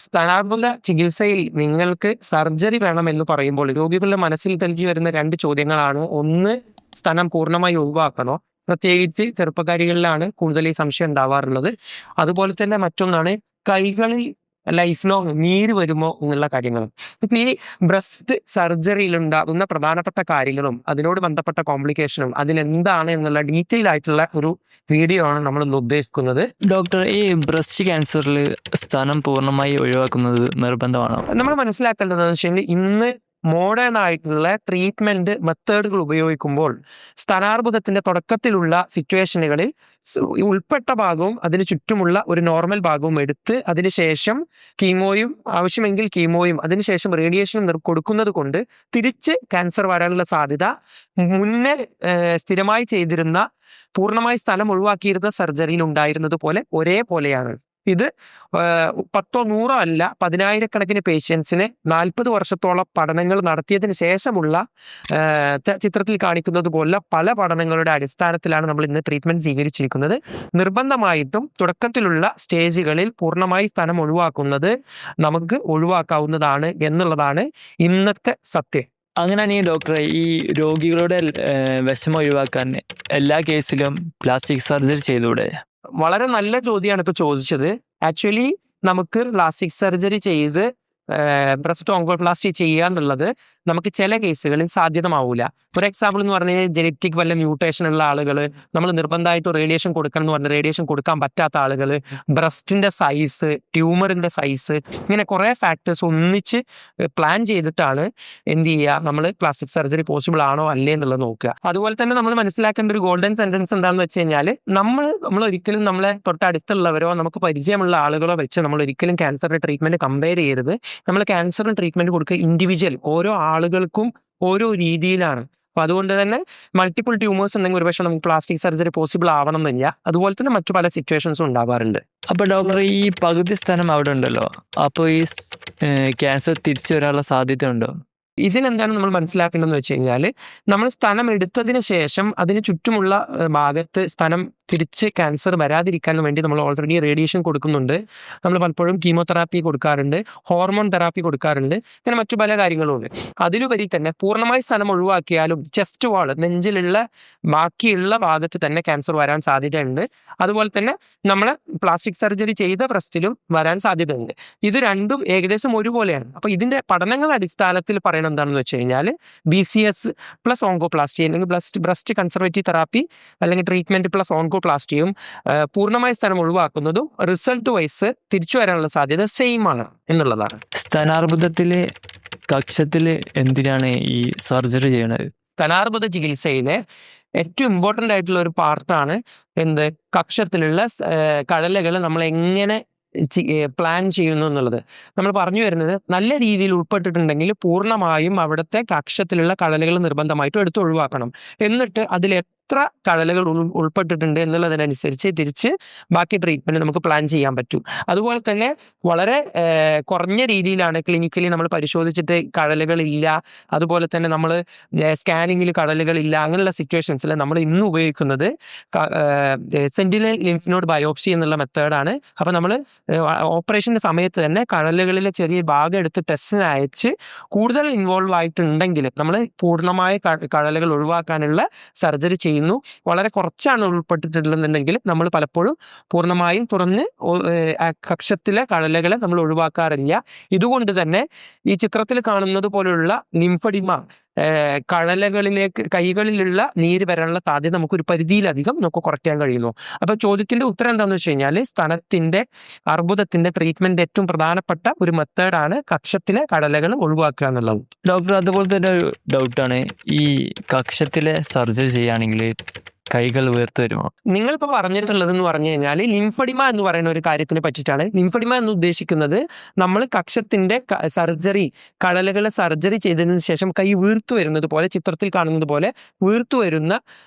സ്ഥാനാർബുദ ചികിത്സയിൽ നിങ്ങൾക്ക് സർജറി വേണമെന്ന് പറയുമ്പോൾ രോഗികളുടെ മനസ്സിൽ തെളിഞ്ഞു വരുന്ന രണ്ട് ചോദ്യങ്ങളാണ്. ഒന്ന്, സ്തനം പൂർണ്ണമായി ഒഴിവാക്കണോ? പ്രത്യേകിച്ച് ചെറുപ്പക്കാരികളിലാണ് കൂടുതൽ ഈ സംശയം ഉണ്ടാവാറുള്ളത്. അതുപോലെ തന്നെ മറ്റൊന്നാണ്, കൈകളിൽ ലൈഫ് ലോങ് നീര് വരുമോ എന്നുള്ള കാര്യങ്ങൾ. ഇപ്പൊ ഈ ബ്രസ്റ്റ് സർജറിയിൽ ഉണ്ടാകുന്ന പ്രധാനപ്പെട്ട കാര്യങ്ങളും അതിനോട് ബന്ധപ്പെട്ട കോംപ്ലിക്കേഷനും അതിലെന്താണ് എന്നുള്ള ഡീറ്റെയിൽ ആയിട്ടുള്ള ഒരു വീഡിയോ ആണ് നമ്മൾ ഇന്ന് ഉദ്ദേശിക്കുന്നത്. ഡോക്ടർ, ഈ ബ്രസ്റ്റ് ക്യാൻസറിൽ സ്ഥാനം പൂർണ്ണമായി ഒഴിവാക്കുന്നത് നിർബന്ധമാണോ? നമ്മൾ മനസ്സിലാക്കേണ്ടതെന്ന് വെച്ചാൽ ഇന്ന് മോഡേൺ ആയിട്ടുള്ള ട്രീറ്റ്മെന്റ് മെത്തേഡുകൾ ഉപയോഗിക്കുമ്പോൾ സ്ഥാനാർബുദത്തിന്റെ തുടക്കത്തിലുള്ള സിറ്റുവേഷനുകളിൽ ഉൾപ്പെട്ട ഭാഗവും അതിന് ചുറ്റുമുള്ള ഒരു നോർമൽ ഭാഗവും എടുത്ത് അതിനുശേഷം കീമോയും ആവശ്യമെങ്കിൽ കീമോയും അതിനുശേഷം റേഡിയേഷനും കൊടുക്കുന്നത് കൊണ്ട് തിരിച്ച് ക്യാൻസർ വരാനുള്ള സാധ്യത മുന്നേ സ്ഥിരമായി ചെയ്തിരുന്ന പൂർണ്ണമായി സ്ഥലം ഒഴിവാക്കിയിരുന്ന സർജറിയിൽ ഉണ്ടായിരുന്നത് പോലെ ഒരേപോലെയാണ്. ഇത് 10 100 അല്ല, 10,000-കണക്കിന് പേഷ്യൻസിന് 40 വർഷത്തോളം പഠനങ്ങൾ നടത്തിയതിന് ശേഷമുള്ള ചിത്രത്തിൽ കാണിക്കുന്നത് പോലെ പല പഠനങ്ങളുടെ അടിസ്ഥാനത്തിലാണ് നമ്മൾ ഇന്ന് ട്രീറ്റ്മെന്റ് സ്വീകരിച്ചിരിക്കുന്നത്. നിർബന്ധമായിട്ടും തുടക്കത്തിലുള്ള സ്റ്റേജുകളിൽ പൂർണ്ണമായി സ്ഥലം ഒഴിവാക്കുന്നത് നമുക്ക് ഒഴിവാക്കാവുന്നതാണ് എന്നുള്ളതാണ് ഇന്നത്തെ സത്യം. അങ്ങനെയാണെങ്കിൽ ഡോക്ടറെ, ഈ രോഗികളുടെ വിഷമം ഒഴിവാക്കാൻ എല്ലാ കേസിലും പ്ലാസ്റ്റിക് സർജറി ചെയ്തുകൂടെ? വളരെ നല്ല ചോദ്യമാണ് ഇപ്പോൾ ചോദിച്ചത്. ആക്ച്വലി നമുക്ക് പ്ലാസ്റ്റിക് സർജറി ചെയ്ത് ബ്രസ്റ്റ് ഓങ്കോപ്ലാസ്റ്റി ചെയ്യുക എന്നുള്ളത് നമുക്ക് ചില കേസുകളിൽ സാധ്യതമാവൂല. ഫോർ എക്സാമ്പിൾ എന്ന് പറഞ്ഞാൽ ജനറ്റിക് വല്ല മ്യൂട്ടേഷൻ ഉള്ള ആളുകൾ, നമ്മൾ നിർബന്ധമായിട്ട് റേഡിയേഷൻ കൊടുക്കണം എന്ന് പറഞ്ഞാൽ റേഡിയേഷൻ കൊടുക്കാൻ പറ്റാത്ത ആളുകൾ, ബ്രസ്റ്റിന്റെ സൈസ്, ട്യൂമറിന്റെ സൈസ്, ഇങ്ങനെ കുറേ ഫാക്ടേഴ്സ് ഒന്നിച്ച് പ്ലാൻ ചെയ്തിട്ടാണ് എന്ത് ചെയ്യുക, നമ്മൾ പ്ലാസ്റ്റിക് സർജറി പോസിബിൾ ആണോ അല്ലേ എന്നുള്ളത് നോക്കുക. അതുപോലെ തന്നെ നമ്മൾ മനസ്സിലാക്കേണ്ട ഒരു ഗോൾഡൻ സെന്റൻസ് എന്താണെന്ന് വെച്ച് കഴിഞ്ഞാൽ, നമ്മൾ ഒരിക്കലും നമ്മളെ തൊട്ടടുത്തുള്ളവരോ നമുക്ക് പരിചയമുള്ള ആളുകളോ വെച്ച് നമ്മൾ ഒരിക്കലും ക്യാൻസറിന്റെ ട്രീറ്റ്മെന്റ് കമ്പയർ ചെയ്യരുത്. നമ്മൾ ക്യാൻസറിന് ട്രീറ്റ്മെന്റ് കൊടുക്കുക ഇൻഡിവിജ്വൽ ഓരോ ആളുകൾക്കും ഓരോ രീതിയിലാണ്. അപ്പൊ അതുകൊണ്ട് തന്നെ മൾട്ടിപ്പിൾ ട്യൂമേഴ്സ് ഉണ്ടെങ്കിൽ ഒരുപക്ഷെ നമുക്ക് പ്ലാസ്റ്റിക് സർജറി പോസിബിൾ ആവണം എന്നില്ല. അതുപോലെ തന്നെ മറ്റു പല സിറ്റുവേഷൻസും ഉണ്ടാവാറുണ്ട്. അപ്പൊ ഡോക്ടർ, ഈ പകുതി സ്ഥാനം അവിടെ ഉണ്ടല്ലോ, അപ്പോൾ ഈ ക്യാൻസർ തിരിച്ചു വരാനുള്ള സാധ്യത ഉണ്ടോ? ഇതിനെന്താണ് നമ്മൾ മനസ്സിലാക്കേണ്ടതെന്ന് വെച്ച് കഴിഞ്ഞാൽ, നമ്മൾ സ്ഥലം എടുത്തതിന് ശേഷം അതിന് ചുറ്റുമുള്ള ഭാഗത്ത് സ്ഥലം തിരിച്ച് ക്യാൻസർ വരാതിരിക്കാൻ വേണ്ടി നമ്മൾ ഓൾറെഡി റേഡിയേഷൻ കൊടുക്കുന്നുണ്ട്. നമ്മൾ പലപ്പോഴും കീമോതെറാപ്പി കൊടുക്കാറുണ്ട്, ഹോർമോൺ തെറാപ്പി കൊടുക്കാറുണ്ട്, അങ്ങനെ മറ്റു പല കാര്യങ്ങളും ഉണ്ട്. അതിലുപരി തന്നെ പൂർണ്ണമായി സ്ഥലം ഒഴിവാക്കിയാലും ചെസ്റ്റ് വാൾ, നെഞ്ചിലുള്ള ബാക്കിയുള്ള ഭാഗത്ത് തന്നെ ക്യാൻസർ വരാൻ സാധ്യതയുണ്ട്. അതുപോലെ തന്നെ നമ്മൾ പ്ലാസ്റ്റിക് സർജറി ചെയ്ത ബ്രസ്റ്റിലും വരാൻ സാധ്യതയുണ്ട്. ഇത് രണ്ടും ഏകദേശം ഒരുപോലെയാണ്. അപ്പൊ ഇതിന്റെ പഠനങ്ങളുടെ അടിസ്ഥാനത്തിൽ പറയണത് എന്താണെന്ന് വെച്ച് കഴിഞ്ഞാൽ, BCS പ്ലസ് ഓങ്കോപ്ലാസ്റ്റി അല്ലെങ്കിൽ ബ്രസ്റ്റ് കൺസർവേറ്റീവ് തെറാപ്പി അല്ലെങ്കിൽ ട്രീറ്റ്മെന്റ് പ്ലസ് ഓങ്കോപ്ലാസ്റ്റിയും പൂർണ്ണമായി സ്ഥലം ഒഴിവാക്കുന്നതും റിസൾട്ട് വൈസ് തിരിച്ചു വരാനുള്ള സാധ്യത സെയിം ആണ് എന്നുള്ളതാണ്. സ്തനാർബുദത്തിലെ കക്ഷത്തില് എന്തിനാണ് ഈ സർജറി ചെയ്യണത്? സ്തനാർബുദ ചികിത്സയിലെ ഏറ്റവും ഇമ്പോർട്ടൻ്റ് ആയിട്ടുള്ള ഒരു പാർട്ടാണ് കക്ഷത്തിലുള്ള കഴലകൾ നമ്മൾ എങ്ങനെ പ്ലാൻ ചെയ്യുന്നു എന്നുള്ളത്. നമ്മൾ പറഞ്ഞു വരുന്നത്, നല്ല രീതിയിൽ ഉൾപ്പെട്ടിട്ടുണ്ടെങ്കിൽ പൂർണ്ണമായും അവിടുത്തെ കക്ഷത്തിലുള്ള കഴലുകൾ നിർബന്ധമായിട്ടും എടുത്ത് ഒഴിവാക്കണം. എന്നിട്ട് അതിൽ എത്ര കഴലുകൾ ഉൾപ്പെട്ടിട്ടുണ്ട് എന്നുള്ളതിനനുസരിച്ച് തിരിച്ച് ബാക്കി ട്രീറ്റ്മെന്റ് നമുക്ക് പ്ലാൻ ചെയ്യാൻ പറ്റും. അതുപോലെ തന്നെ വളരെ കുറഞ്ഞ രീതിയിലാണ് ക്ലിനിക്കലി നമ്മൾ പരിശോധിച്ചിട്ട് കഴലുകളില്ല, അതുപോലെ തന്നെ നമ്മൾ സ്കാനിങ്ങിൽ കഴലുകളില്ല, അങ്ങനെയുള്ള സിറ്റുവേഷൻസിൽ നമ്മൾ ഇന്ന് ഉപയോഗിക്കുന്നത് സെന്റിനൽ ലിംഫ് നോഡ് ബയോപ്സി എന്നുള്ള മെത്തേഡാണ്. അപ്പം നമ്മൾ ഓപ്പറേഷന്റെ സമയത്ത് തന്നെ കഴലുകളിലെ ചെറിയ ഭാഗം എടുത്ത് ടെസ്റ്റിന് അയച്ച് കൂടുതൽ ഇൻവോൾവ് ആയിട്ടുണ്ടെങ്കിൽ നമ്മൾ പൂർണ്ണമായ കഴലുകൾ ഒഴിവാക്കാനുള്ള സർജറി ചെയ്യുന്നു. വളരെ കുറച്ചാണ് ഉൾപ്പെട്ടിട്ടുള്ളതെന്നുണ്ടെങ്കിൽ നമ്മൾ പലപ്പോഴും പൂർണ്ണമായും തുറന്ന് കക്ഷത്തിലെ കഴലുകളെ നമ്മൾ ഒഴിവാക്കാറില്ല. ഇതുകൊണ്ട് തന്നെ ഈ ചിത്രത്തിൽ കാണുന്നത് പോലുള്ള ലിംഫഡിമ, കഴലകളിലേക്ക് കൈകളിലുള്ള നീര് വരാനുള്ള സാധ്യത നമുക്ക് ഒരു പരിധിയിലധികം നമുക്ക് കുറയ്ക്കാൻ കഴിയുന്നു. അപ്പൊ ചോദ്യത്തിന്റെ ഉത്തരം എന്താണെന്ന് വെച്ച് കഴിഞ്ഞാൽ, സ്തനത്തിന്റെ അർബുദത്തിന്റെ ട്രീറ്റ്മെന്റ് ഏറ്റവും പ്രധാനപ്പെട്ട ഒരു മെത്തേഡാണ് കക്ഷത്തിലെ കഴലകൾ ഒഴിവാക്കുക എന്നുള്ളത്. ഡോക്ടർ, അതുപോലെ തന്നെ ഒരു ഡൗട്ടാണ്, ഈ കക്ഷത്തിലെ സർജറി ചെയ്യുകയാണെങ്കിൽ കൈകൾ വീർത്ത് വരുമോ? നിങ്ങളിപ്പോൾ പറഞ്ഞിട്ടുള്ളത് എന്ന് പറഞ്ഞു കഴിഞ്ഞാൽ ലിംഫഡിമ എന്ന് പറയുന്ന ഒരു കാര്യത്തിനെ പറ്റിയിട്ടാണ്. ലിംഫഡിമ എന്ന് ഉദ്ദേശിക്കുന്നത് നമ്മൾ കക്ഷത്തിന്റെ സർജറി, കഴലുകളെ സർജറി ചെയ്തതിന് ശേഷം കൈ വീർത്തു വരുന്നത് പോലെ, ചിത്രത്തിൽ കാണുന്നത് പോലെ വീർത്തു വരുന്ന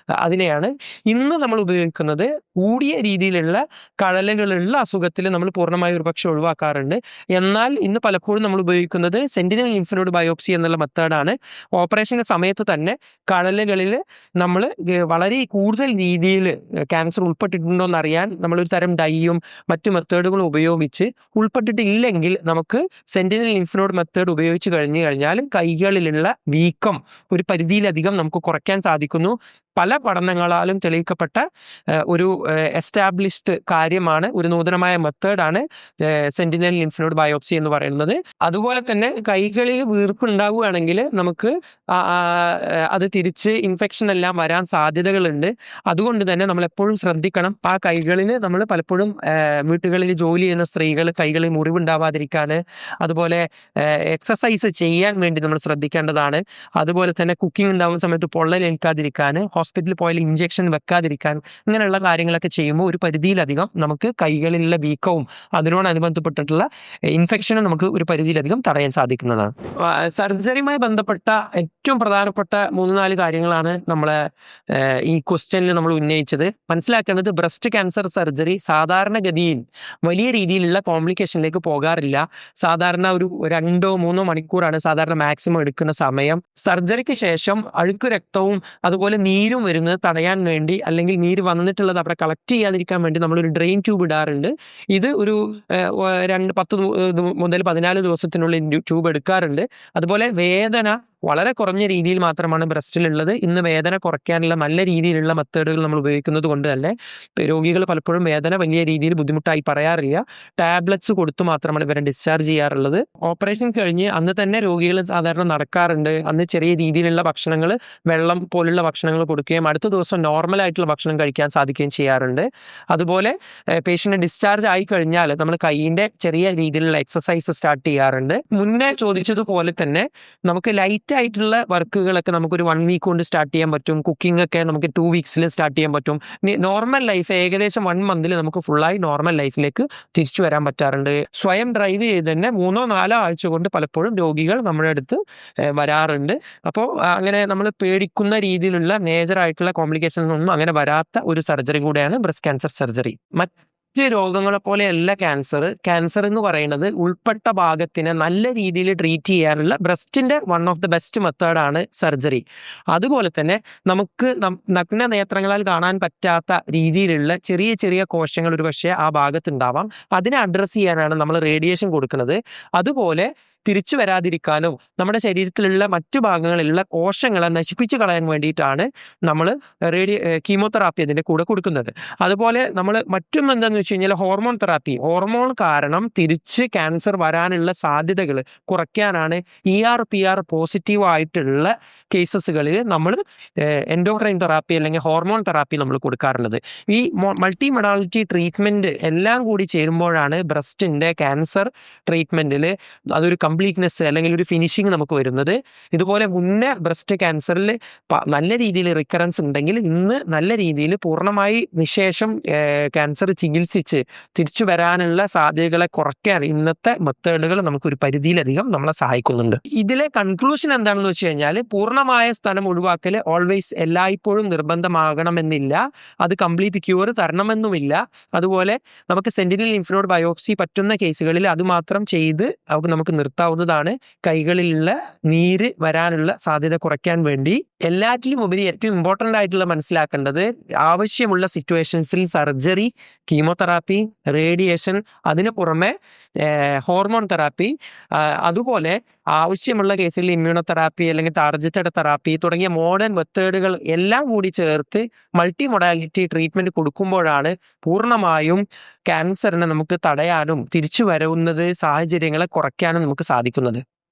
അതിനെയാണ്. ഇന്ന് നമ്മൾ ഉപയോഗിക്കുന്നത് കൂടിയ രീതിയിലുള്ള കഴലുകളുള്ള അസുഖത്തിൽ നമ്മൾ പൂർണ്ണമായി ഒരു പക്ഷെ ഒഴിവാക്കാറുണ്ട്. എന്നാൽ ഇന്ന് പലപ്പോഴും നമ്മൾ ഉപയോഗിക്കുന്നത് സെന്റിനൽ ലിംഫ് നോഡ് ബയോപ്സി എന്നുള്ള മെത്തേഡാണ്. ഓപ്പറേഷന്റെ സമയത്ത് തന്നെ കഴലുകളിൽ നമ്മൾ വളരെ കൂടുതൽ രീതിയിൽ ക്യാൻസർ ഉൾപ്പെട്ടിട്ടുണ്ടോ എന്നറിയാൻ നമ്മളൊരു തരം ഡൈയും മറ്റു മെത്തേഡുകളും ഉപയോഗിച്ച് ഉൾപ്പെട്ടിട്ടില്ലെങ്കിൽ നമുക്ക് സെന്റിനൽ ലിംഫ് നോഡ് മെത്തേഡ് ഉപയോഗിച്ച് കഴിഞ്ഞാൽ കൈകളിലുള്ള വീക്കം ഒരു പരിധിയിലധികം നമുക്ക് കുറയ്ക്കാൻ സാധിക്കുന്നു. പല പഠനങ്ങളാലും തെളിയിക്കപ്പെട്ട ഒരു എസ്റ്റാബ്ലിഷ്ഡ് കാര്യമാണ്, ഒരു നൂതനമായ മെത്തേഡാണ് സെന്റിനൽ ലിംഫ് നോഡ് ബയോപ്സി എന്ന് പറയുന്നത്. അതുപോലെ തന്നെ കൈകളിൽ വീർപ്പ് ഉണ്ടാവുകയാണെങ്കിൽ നമുക്ക് അത് തിരിച്ച് ഇൻഫെക്ഷൻ എല്ലാം വരാൻ സാധ്യതകളുണ്ട്. അതുകൊണ്ട് തന്നെ നമ്മൾ എപ്പോഴും ശ്രദ്ധിക്കണം. ആ കൈകളിൽ നമ്മൾ പലപ്പോഴും വീട്ടുകളിൽ ജോലി ചെയ്യുന്ന സ്ത്രീകൾ കൈകളിൽ മുറിവുണ്ടാവാതിരിക്കാൻ, അതുപോലെ എക്സസൈസ് ചെയ്യാൻ വേണ്ടി നമ്മൾ ശ്രദ്ധിക്കേണ്ടതാണ്. അതുപോലെ തന്നെ കുക്കിംഗ് ഉണ്ടാകുന്ന സമയത്ത് പൊള്ളലേൽക്കാതിരിക്കാൻ, ഹോസ്പിറ്റലിൽ പോയാൽ ഇഞ്ചക്ഷൻ വെക്കാതിരിക്കാൻ, ഇങ്ങനെയുള്ള കാര്യങ്ങളൊക്കെ ചെയ്യുമ്പോൾ ഒരു പരിധിയിലധികം നമുക്ക് കൈകളിലുള്ള വീക്കവും അതിനോടനുബന്ധപ്പെട്ടിട്ടുള്ള ഇൻഫെക്ഷനും നമുക്ക് ഒരു പരിധിയിലധികം തടയാൻ സാധിക്കുന്നതാണ്. സർജറിയുമായി ബന്ധപ്പെട്ട ഏറ്റവും പ്രധാനപ്പെട്ട 3-4 കാര്യങ്ങളാണ് നമ്മളെ ഈ ക്വസ്റ്റ്യനിൽ നമ്മൾ ഉന്നയിച്ചത്. മനസ്സിലാക്കേണ്ടത് ബ്രസ്റ്റ് ക്യാൻസർ സർജറി സാധാരണഗതിയിൽ വലിയ രീതിയിലുള്ള കോംപ്ലിക്കേഷനിലേക്ക് പോകാറില്ല. സാധാരണ ഒരു 2-3 മണിക്കൂറാണ് സാധാരണ മാക്സിമം എടുക്കുന്ന സമയം. സർജറിക്ക് ശേഷം അഴുക്ക് രക്തവും അതുപോലെ നീരും വരുന്നത് തടയാൻ വേണ്ടി, അല്ലെങ്കിൽ നീര് വന്നിട്ടുള്ളത് അവിടെ കളക്ട് ചെയ്യാതിരിക്കാൻ വേണ്ടി നമ്മളൊരു ഡ്രെയിൻ ട്യൂബ് ഇടാറുണ്ട്. ഇത് ഒരു 10 മുതൽ 14 ദിവസത്തിനുള്ളിൽ ട്യൂബ് എടുക്കാറുണ്ട്. അതുപോലെ വേദന വളരെ കുറഞ്ഞ രീതിയിൽ മാത്രമാണ് ബ്രസ്റ്റിലുള്ളത്. ഇന്ന് വേദന കുറയ്ക്കാനുള്ള നല്ല രീതിയിലുള്ള മെത്തേഡുകൾ നമ്മൾ ഉപയോഗിക്കുന്നത് കൊണ്ട് തന്നെ രോഗികൾ പലപ്പോഴും വേദന വലിയ രീതിയിൽ ബുദ്ധിമുട്ടായി പറയാറില്ല. ടാബ്ലറ്റ്സ് കൊടുത്ത് മാത്രമാണ് ഇവരെ ഡിസ്ചാർജ് ചെയ്യാറുള്ളത്. ഓപ്പറേഷൻ കഴിഞ്ഞ് അന്ന് തന്നെ രോഗികൾ സാധാരണ നടക്കാറുണ്ട്. അന്ന് ചെറിയ രീതിയിലുള്ള ഭക്ഷണങ്ങൾ, വെള്ളം പോലുള്ള ഭക്ഷണങ്ങൾ കൊടുക്കുകയും അടുത്ത ദിവസം നോർമലായിട്ടുള്ള ഭക്ഷണം കഴിക്കാൻ സാധിക്കുകയും ചെയ്യാറുണ്ട്. അതുപോലെ പേഷ്യൻ്റ് ഡിസ്ചാർജ് ആയി കഴിഞ്ഞാൽ നമ്മൾ കൈയിൻ്റെ ചെറിയ രീതിയിലുള്ള എക്സസൈസ് സ്റ്റാർട്ട് ചെയ്യാറുണ്ട്. മുന്നേ ചോദിച്ചതുപോലെ തന്നെ നമുക്ക് ലൈറ്റ് ആയിട്ടുള്ള വർക്കുകളൊക്കെ നമുക്കൊരു 1 വീക്ക് കൊണ്ട് സ്റ്റാർട്ട് ചെയ്യാൻ പറ്റും. കുക്കിംഗ് ഒക്കെ നമുക്ക് 2 വീക്സിൽ സ്റ്റാർട്ട് ചെയ്യാൻ പറ്റും. നോർമൽ ലൈഫ് ഏകദേശം 1 മന്തിൽ നമുക്ക് ഫുള്ളായി നോർമൽ ലൈഫിലേക്ക് തിരിച്ചു വരാൻ പറ്റാറുണ്ട്. സ്വയം ഡ്രൈവ് ചെയ്ത് തന്നെ 3-4 ആഴ്ച കൊണ്ട് പലപ്പോഴും രോഗികൾ നമ്മുടെ അടുത്ത് വരാറുണ്ട്. അപ്പോൾ അങ്ങനെ നമ്മൾ പേടിക്കുന്ന രീതിയിലുള്ള മേജറായിട്ടുള്ള കോംപ്ലിക്കേഷൻസ് ഒന്നും അങ്ങനെ വരാത്ത ഒരു സർജറി കൂടെയാണ് ബ്രസ്റ്റ് ക്യാൻസർ സർജറി. മറ്റ് രോഗങ്ങളെ പോലെയല്ല ക്യാൻസർ എന്ന് പറയുന്നത് ഉൾപ്പെട്ട ഭാഗത്തിനെ നല്ല രീതിയിൽ ട്രീറ്റ് ചെയ്യാനുള്ള ബ്രസ്റ്റിന്റെ വൺ ഓഫ് ദ ബെസ്റ്റ് മെത്തേഡാണ് സർജറി. അതുപോലെ തന്നെ നമുക്ക് നഗ്ന നേത്രങ്ങളാൽ കാണാൻ പറ്റാത്ത രീതിയിലുള്ള ചെറിയ ചെറിയ കോശങ്ങൾ ഒരു പക്ഷേ ആ ഭാഗത്തുണ്ടാവാം. അതിനെ അഡ്രസ്സ് ചെയ്യാനാണ് നമ്മൾ റേഡിയേഷൻ കൊടുക്കുന്നത്. അതുപോലെ തിരിച്ചു വരാതിരിക്കാനോ നമ്മുടെ ശരീരത്തിലുള്ള മറ്റു ഭാഗങ്ങളിലുള്ള കോശങ്ങളെ നശിപ്പിച്ചു കളയാൻ വേണ്ടിയിട്ടാണ് നമ്മൾ കീമോതെറാപ്പി അതിൻ്റെ കൂടെ കൊടുക്കുന്നത്. അതുപോലെ നമ്മൾ മറ്റും എന്താണെന്ന് വെച്ച് കഴിഞ്ഞാൽ ഹോർമോൺ തെറാപ്പി. ഹോർമോൺ കാരണം തിരിച്ച് ക്യാൻസർ വരാനുള്ള സാധ്യതകൾ കുറയ്ക്കാനാണ് ER/PR പോസിറ്റീവ് ആയിട്ടുള്ള കേസസുകളിൽ നമ്മൾ എൻഡോക്രൈൻ തെറാപ്പി അല്ലെങ്കിൽ ഹോർമോൺ തെറാപ്പി നമ്മൾ കൊടുക്കാറുള്ളത്. ഈ മൾട്ടി മൊഡാലിറ്റി ട്രീറ്റ്മെൻറ്റ് എല്ലാം കൂടി ചേരുമ്പോഴാണ് ബ്രസ്റ്റിൻ്റെ ക്യാൻസർ ട്രീറ്റ്മെൻറ്റിൽ അതൊരു കംപ്ലീറ്റ്നെസ് അല്ലെങ്കിൽ ഒരു ഫിനിഷിങ് നമുക്ക് വരുന്നത്. ഇതുപോലെ മുന്നേ ബ്രസ്റ്റ് ക്യാൻസറിൽ നല്ല രീതിയിൽ റിക്കറൻസ് ഉണ്ടെങ്കിൽ ഇന്ന് നല്ല രീതിയിൽ പൂർണ്ണമായി നിശേഷം ക്യാൻസർ ചികിത്സിച്ച് തിരിച്ചു വരാനുള്ള സാധ്യതകളെ കുറയ്ക്കാൻ ഇന്നത്തെ മെത്തേഡുകൾ നമുക്കൊരു പരിധിയിലധികം നമ്മളെ സഹായിക്കുന്നുണ്ട്. ഇതിലെ കൺക്ലൂഷൻ എന്താണെന്ന് വെച്ച് കഴിഞ്ഞാൽ പൂർണ്ണമായ സ്ഥലം ഒഴിവാക്കൽ ഓൾവേസ് എല്ലായ്പ്പോഴും നിർബന്ധമാകണമെന്നില്ല. അത് കംപ്ലീറ്റ് ക്യൂർ തരണമെന്നുമില്ല. അതുപോലെ നമുക്ക് സെന്റിനൽ ലിംഫ് നോഡ് ബയോപ്സി പറ്റുന്ന കേസുകളിൽ അത് മാത്രം ചെയ്ത് നമുക്ക് നിർത്താവുന്നതാണ്. കൈകളിലുള്ള നീര് വരാനുള്ള സാധ്യത കുറയ്ക്കാൻ വേണ്ടി. എല്ലാറ്റിലും ഉപരി ഏറ്റവും ഇമ്പോർട്ടൻ്റ് ആയിട്ടുള്ള മനസ്സിലാക്കേണ്ടത് ആവശ്യമുള്ള സിറ്റുവേഷൻസിൽ സർജറി, കീമോതെറാപ്പി, റേഡിയേഷൻ, അതിന് പുറമെ ഹോർമോൺ തെറാപ്പി, അതുപോലെ ആവശ്യമുള്ള കേസിൽ ഇമ്മ്യൂണോതെറാപ്പി അല്ലെങ്കിൽ ടാർജറ്റഡ് തെറാപ്പി തുടങ്ങിയ മോഡേൺ മെത്തേഡുകൾ എല്ലാം കൂടി ചേർത്ത് മൾട്ടി മൊഡാലിറ്റി ട്രീറ്റ്മെൻറ്റ് കൊടുക്കുമ്പോഴാണ് പൂർണ്ണമായും ക്യാൻസറിനെ നമുക്ക് തടയാനും തിരിച്ചു വരുന്നത് സാഹചര്യങ്ങളെ കുറയ്ക്കാനും നമുക്ക് സാധിക്കുന്നത്.